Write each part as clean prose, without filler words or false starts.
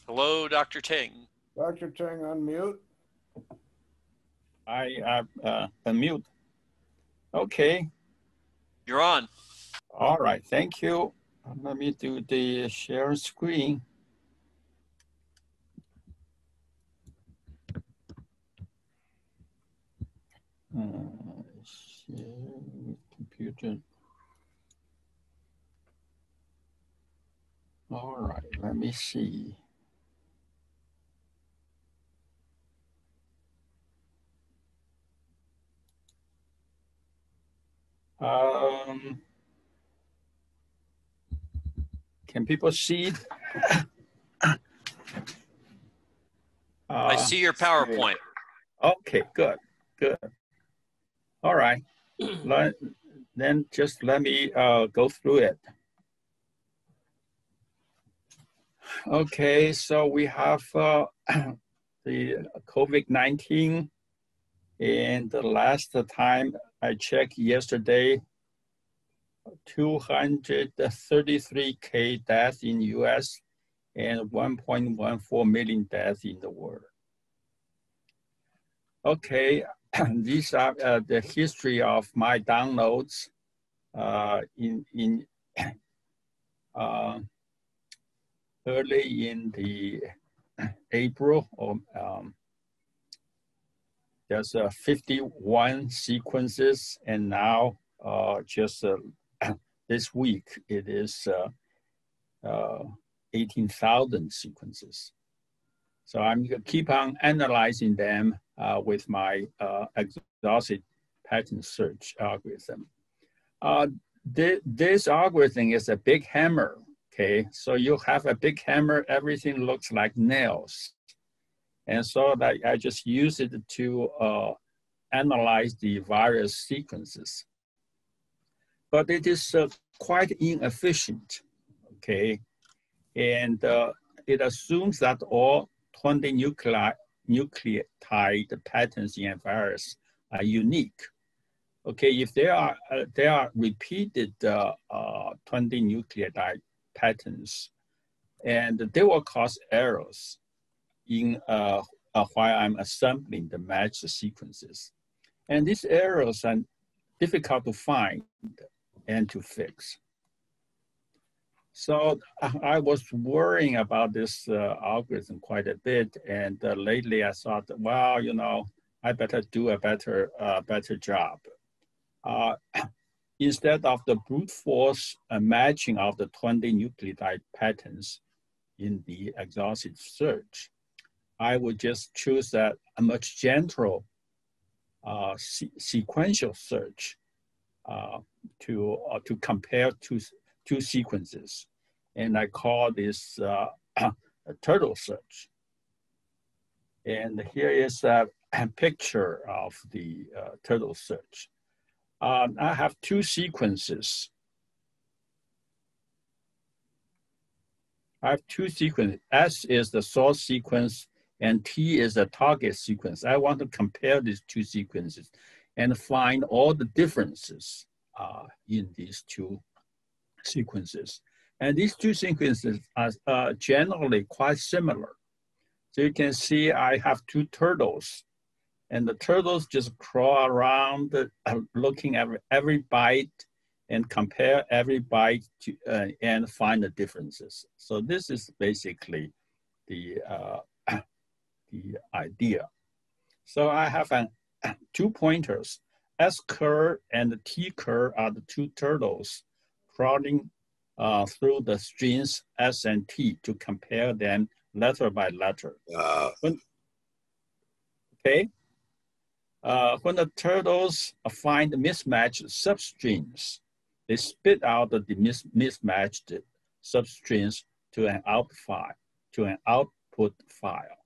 Hello, Dr. Ting. Dr. Ting, unmute. I unmute. Okay. You're on. All right, thank you. Let me do the share screen. Share with computer. All right, let me see. Can people see it? I see your PowerPoint. Okay, good, good. All right, then just let me go through it. Okay, so we have the COVID-19, and the last time I checked yesterday, 233K deaths in US and 1.14 million deaths in the world. Okay, these are the history of my downloads early in the April. There's 51 sequences, and now just this week it is 18,000 sequences. So I'm gonna keep on analyzing them with my exhaustive pattern search algorithm. This algorithm is a big hammer, okay? So you have a big hammer, everything looks like nails. And so that I just use it to analyze the various sequences. But it is quite inefficient, okay? And it assumes that all 20 nucleotide patterns in a virus are unique. Okay, if there are repeated 20 nucleotide patterns, and they will cause errors in while I'm assembling the matched sequences. And these errors are difficult to find and to fix. So I was worrying about this algorithm quite a bit, and lately I thought, well, you know, I better do a better job. Instead of the brute force matching of the 20 nucleotide patterns in the exhaustive search, I would just choose a much gentler sequential search to compare two sequences. And I call this a turtle search. And here is a picture of the turtle search. I have two sequences. I have two sequences. S is the source sequence and T is the target sequence. I want to compare these two sequences and find all the differences in these two sequences. And these two sequences are generally quite similar. So you can see I have two turtles, and the turtles just crawl around looking at every bite and compare every bite to, and find the differences. So this is basically the idea. So I have two pointers. S curve and the T curve are the two turtles crawling through the strings S and T to compare them letter by letter. Okay. When the turtles find mismatched substrings, they spit out the mismatched substrings to an output file.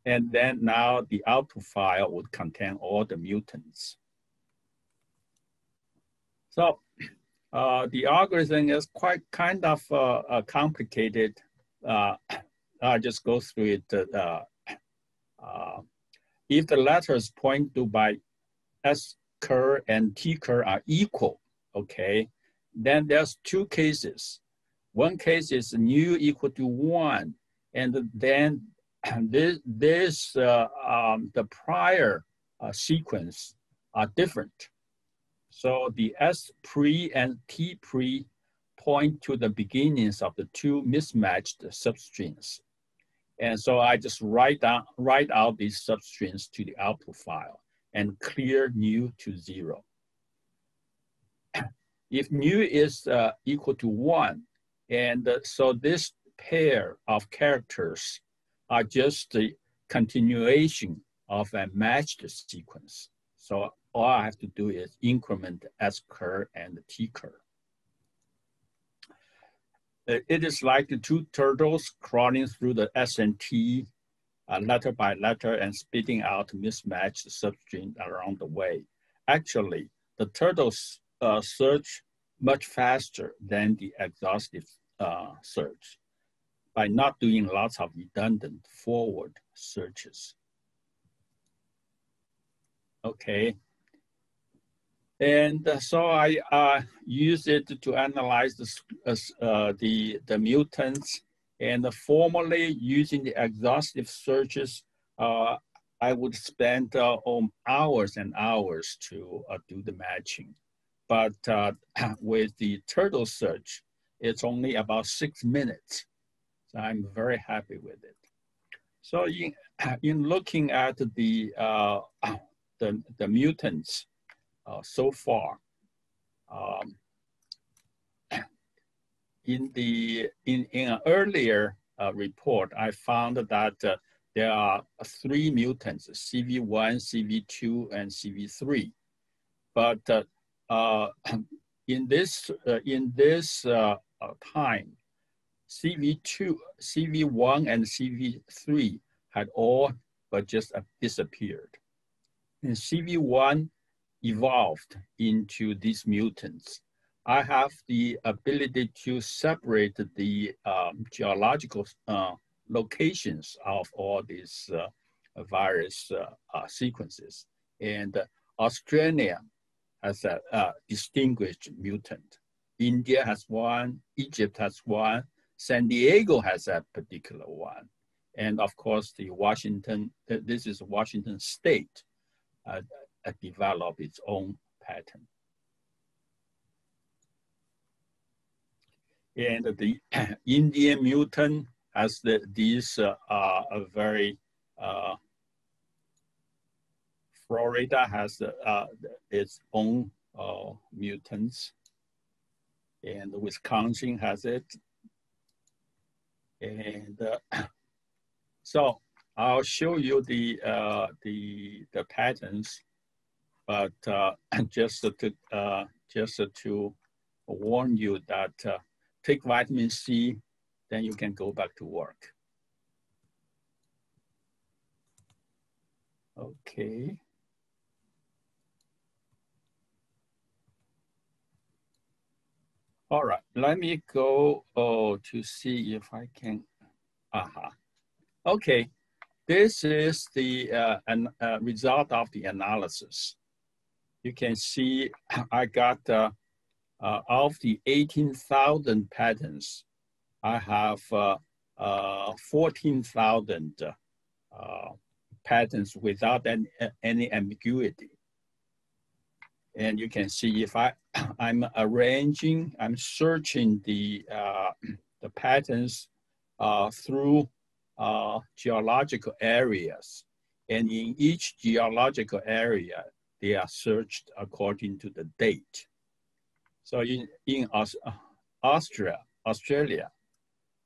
And then now the output file would contain all the mutants. So the algorithm is quite kind of complicated. I'll just go through it. If the letters point to by S curve and T curve are equal, okay, then there's two cases. One case is nu equal to 1, And then the prior sequence are different. So the S pre and T pre point to the beginnings of the two mismatched substrings. And so I just write out these substrings to the output file and clear new to 0. If new is equal to 1, and so this pair of characters are just the continuation of a matched sequence. So all I have to do is increment S cur and T cur. It is like the two turtles crawling through the S and T letter by letter and spitting out mismatched substring around the way. Actually, the turtles search much faster than the exhaustive search by not doing lots of redundant forward searches. Okay. And so I use it to analyze the mutants, and formally using the exhaustive searches, I would spend hours and hours to do the matching. But with the turtle search, it's only about 6 minutes. So I'm very happy with it. So in looking at the mutants, so far, in an earlier report, I found that there are 3 mutants: CV1, CV2, and CV3. But in this time, CV1, and CV3 had all but just disappeared. And CV1 evolved into these mutants. I have the ability to separate the geological locations of all these virus sequences. And Australia has a distinguished mutant. India has one, Egypt has one, San Diego has a particular one. And of course, this is Washington State. Develop its own pattern. And the Indian mutant has these very, Florida has its own mutants, and Wisconsin has it. And so I'll show you the patterns. But just to warn you that take vitamin C, then you can go back to work. Okay. All right, let me go to see if I can. Okay, this is the result of the analysis. You can see I got of the 18,000 patterns, I have 14,000 patterns without any ambiguity. And you can see if I'm searching the patterns through geological areas. And in each geological area, they are searched according to the date. So in Australia,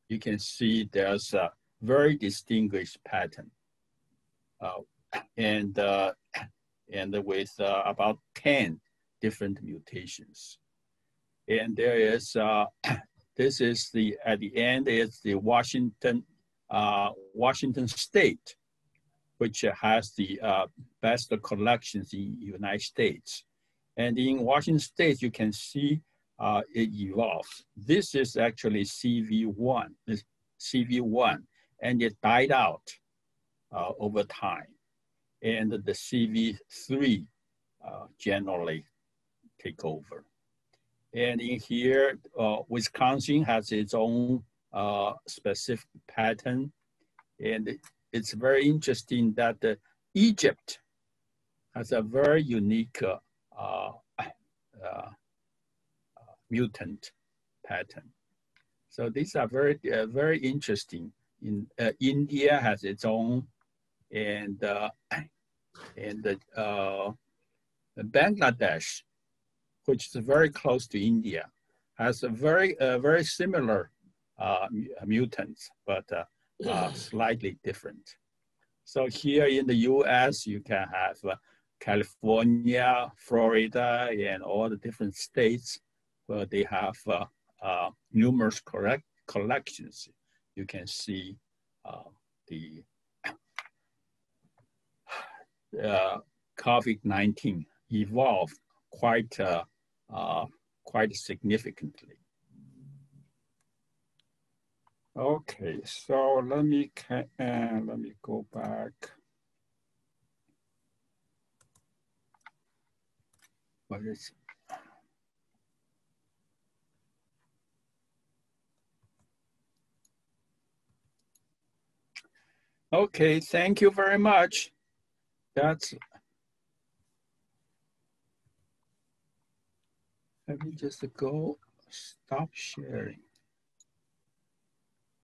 you can see there's a very distinguished pattern, and with about 10 different mutations. And there is this is at the end is the Washington State, which has the best collections in the United States. And in Washington State, you can see it evolves. This is actually CV1, and it died out over time. And the CV3 generally take over. And in here, Wisconsin has its own specific pattern. And it's very interesting that Egypt has a very unique mutant pattern. So these are very interesting. India has its own, and Bangladesh, which is very close to India, has a very similar mutants, but slightly different. So here in the U.S., you can have California, Florida, and all the different states where they have numerous collections. You can see the COVID-19 evolved quite significantly. Okay, so let me go back. What is it? Okay, thank you very much. Let me just stop sharing.